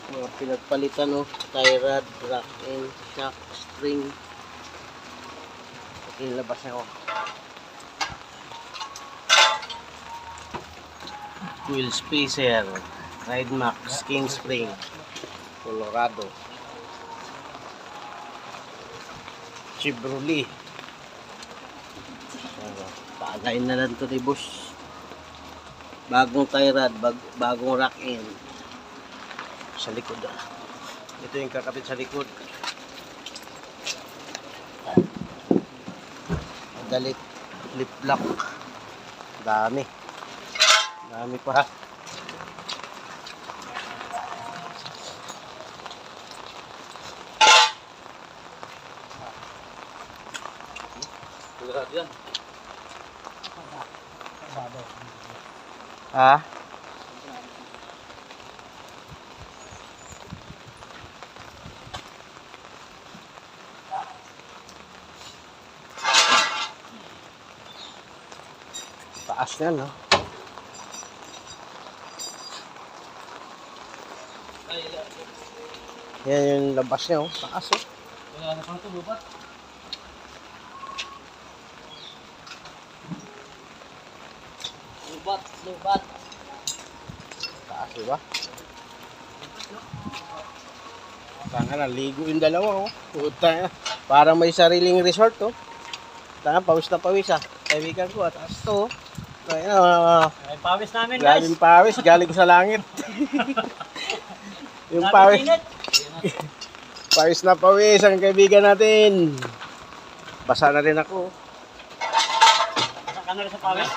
Mga pinagpalitan oh. Tie rod, rack and shock, string. Okay, labas na ako. Wheel spacer, Ride Max, King Spring, Colorado. Chevrolet. Paagayin na lang ito ni boss. Bagong tie rod, bagong rack end. Sa likod ito yung kakapit sa likod. Dalit, flip lock. Dami pa. Ha? Taas yan, no? Yan yung labas niya, oh. Taas, oh. Wala na pang ito, lupat. Lubat. Taas, diba? Tanga na, ligo yung dalawa, oh. Puta, parang may sariling resort, oh. Tanga, pawis na pawis, ah. Kaibigan ko, taas to, oh. Ay, pawis namin, guys. Galing pawis, galing ko sa langit. Yung pawis. Pawis na pawis ang kaibigan natin. Basa na rin ako. Basa ka na rin sa pawis?